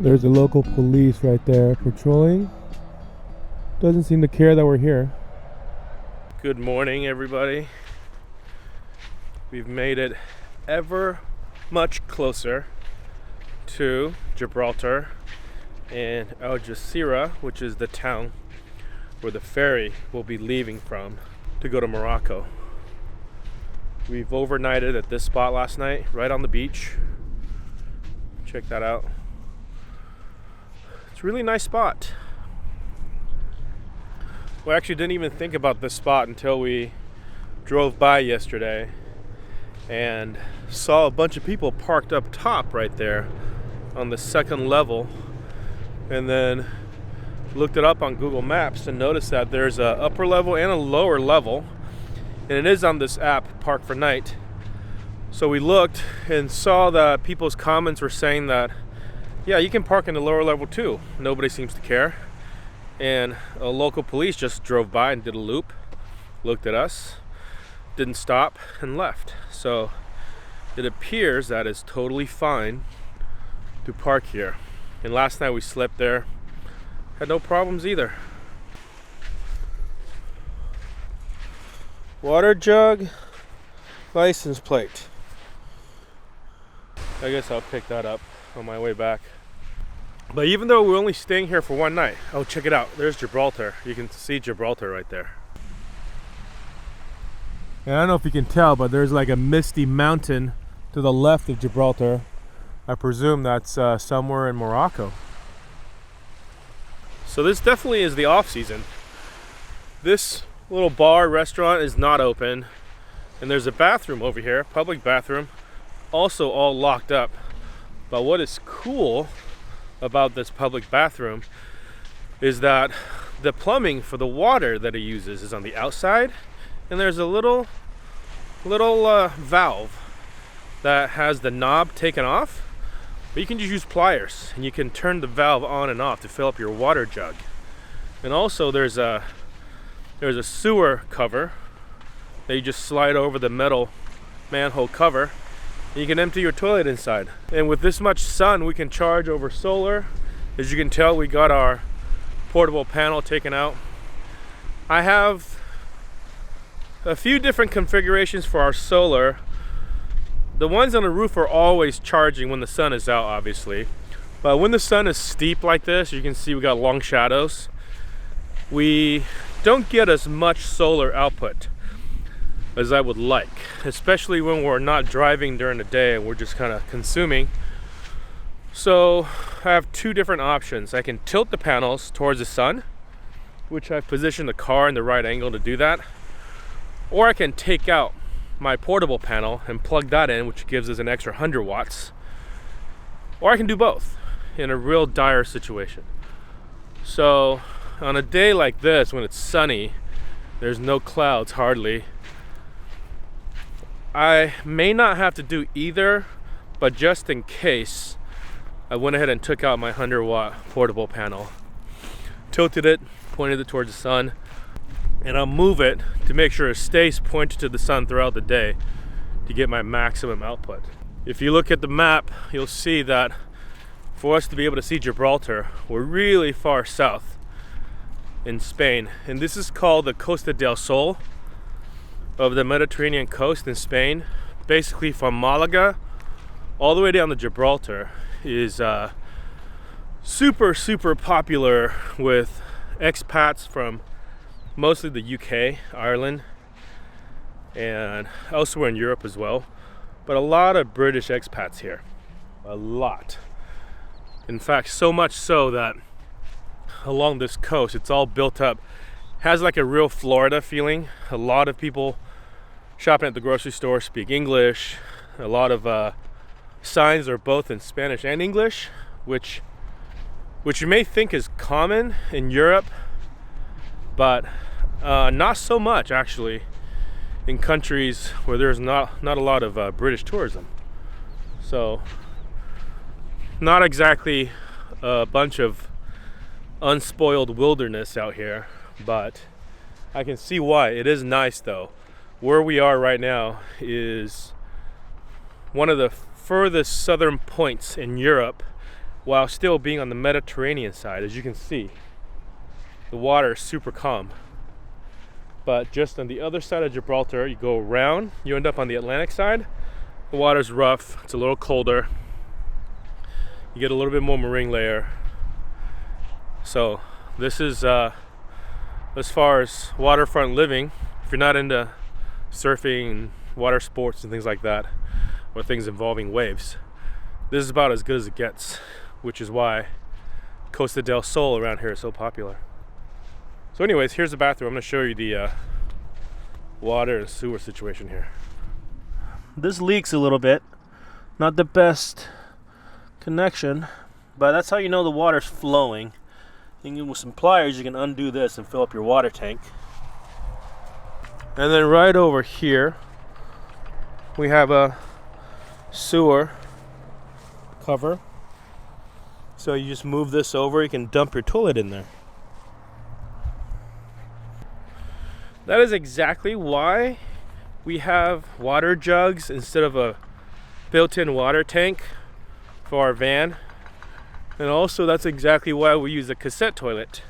There's a local police right there patrolling. Doesn't seem to care that we're here. Good morning, everybody. We've made it ever much closer to Gibraltar and Algeciras, which is the town where the ferry will be leaving from to go to Morocco. We've overnighted at this spot last night, right on the beach. Check that out. It's a really nice spot. We actually didn't even think about this spot until we drove by yesterday and saw a bunch of people parked up top right there on the second level, and then looked it up on Google Maps and noticed that there's a upper level and a lower level, and it is on this app, Park for Night. So we looked and saw that people's comments were saying that, yeah, you can park in the lower level too. Nobody seems to care. And a local police just drove by and did a loop, looked at us, didn't stop, and left. So it appears that it's totally fine to park here. And last night we slept there, had no problems either. Water jug, license plate. I guess I'll pick that up on my way back. But even though we're only staying here for one night, oh, check it out. There's Gibraltar. You can see Gibraltar right there. And I don't know if you can tell, but there's like a misty mountain to the left of Gibraltar. I presume that's somewhere in Morocco. So this definitely is the off season. This little bar restaurant is not open, and there's a bathroom over here, public bathroom, also all locked up. But what is cool about this public bathroom is that the plumbing for the water that it uses is on the outside, and there's a little valve that has the knob taken off, but you can just use pliers and you can turn the valve on and off to fill up your water jug. And also there's a sewer cover that you just slide over the metal manhole cover. You can empty your toilet inside. And with this much sun, we can charge over solar. As you can tell, we got our portable panel taken out. I have a few different configurations for our solar. The ones on the roof are always charging when the sun is out, obviously. But when the sun is steep like this, you can see we got long shadows. We don't get as much solar output as I would like, especially when we're not driving during the day and we're just kind of consuming. So I have two different options. I can tilt the panels towards the sun, which I've positioned the car in the right angle to do that, or I can take out my portable panel and plug that in, which gives us an extra 100 watts, or I can do both in a real dire situation. So on a day like this, when it's sunny, there's no clouds hardly, I may not have to do either, but just in case, I went ahead and took out my 100-watt portable panel, tilted it, pointed it towards the sun, and I'll move it to make sure it stays pointed to the sun throughout the day to get my maximum output. If you look at the map, you'll see that for us to be able to see Gibraltar, we're really far south in Spain, and this is called the Costa del Sol of the Mediterranean coast in Spain. Basically from Malaga all the way down to Gibraltar is super popular with expats from mostly the UK, Ireland, and elsewhere in Europe as well, but a lot of British expats here, a lot. In fact, so much so that along this coast it's all built up, has like a real Florida feeling. A lot of people shopping at the grocery store speak English. A lot of signs are both in Spanish and English, which you may think is common in Europe, but not so much actually in countries where there's not a lot of British tourism. So not exactly a bunch of unspoiled wilderness out here, but I can see why. It is nice though. Where we are right now is one of the furthest southern points in Europe while still being on the Mediterranean side. As you can see, the water is super calm. But just on the other side of Gibraltar, you go around, you end up on the Atlantic side. The water's rough, it's a little colder. You get a little bit more marine layer. So this is as far as waterfront living, if you're not into surfing, water sports and things like that, or things involving waves, this is about as good as it gets, which is why Costa del Sol around here is so popular. So anyways, here's the bathroom. I'm going to show you the water and sewer situation here. This leaks a little bit. Not the best connection, but that's how you know the water's flowing. With some pliers, you can undo this and fill up your water tank. And then right over here, we have a sewer cover. So you just move this over, you can dump your toilet in there. That is exactly why we have water jugs instead of a built-in water tank for our van. And also that's exactly why we use a cassette toilet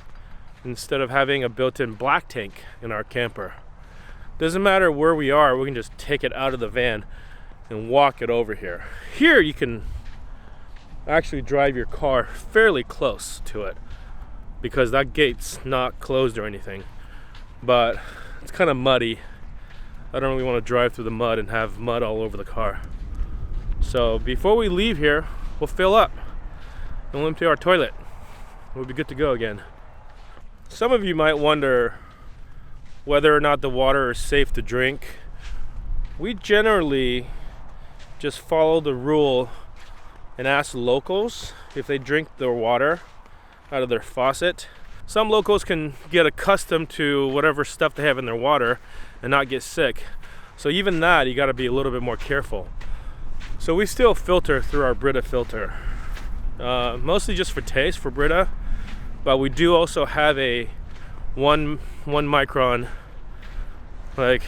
instead of having a built-in black tank in our camper. Doesn't matter where we are, we can just take it out of the van and walk it over here. Here you can actually drive your car fairly close to it because that gate's not closed or anything. But it's kind of muddy. I don't really want to drive through the mud and have mud all over the car. So before we leave here, we'll fill up and we'll empty our toilet. We'll be good to go again. Some of you might wonder whether or not the water is safe to drink. We generally just follow the rule and ask locals if they drink their water out of their faucet. Some locals can get accustomed to whatever stuff they have in their water and not get sick. So even that, you got to be a little bit more careful. So we still filter through our Brita filter. Mostly just for taste for Brita, but we do also have a one micron like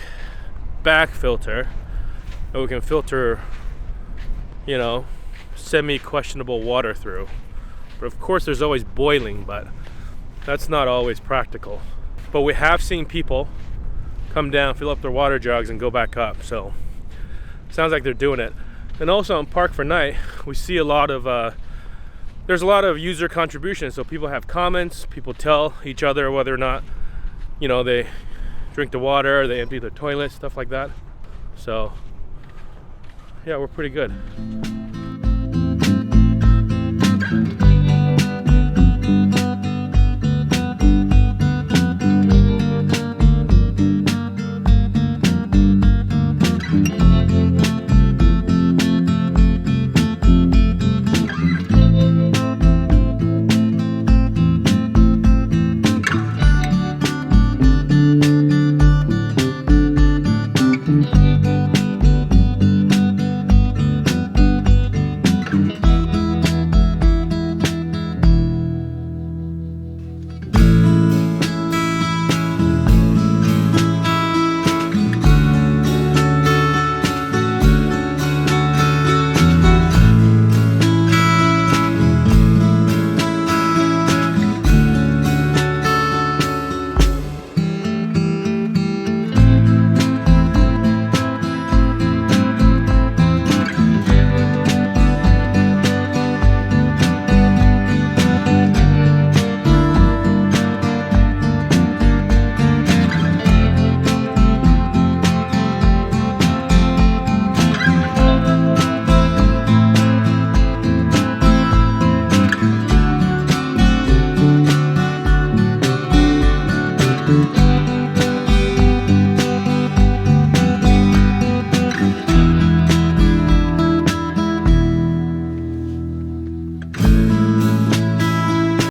back filter that we can filter, you know, semi-questionable water through. But of course there's always boiling, but that's not always practical. But we have seen people come down, fill up their water jugs and go back up, so sounds like they're doing it. And also on Park for Night, we see a lot of there's a lot of user contributions. So people have comments, people tell each other whether or not, you know, they drink the water, they empty the toilet, stuff like that. So yeah, we're pretty good.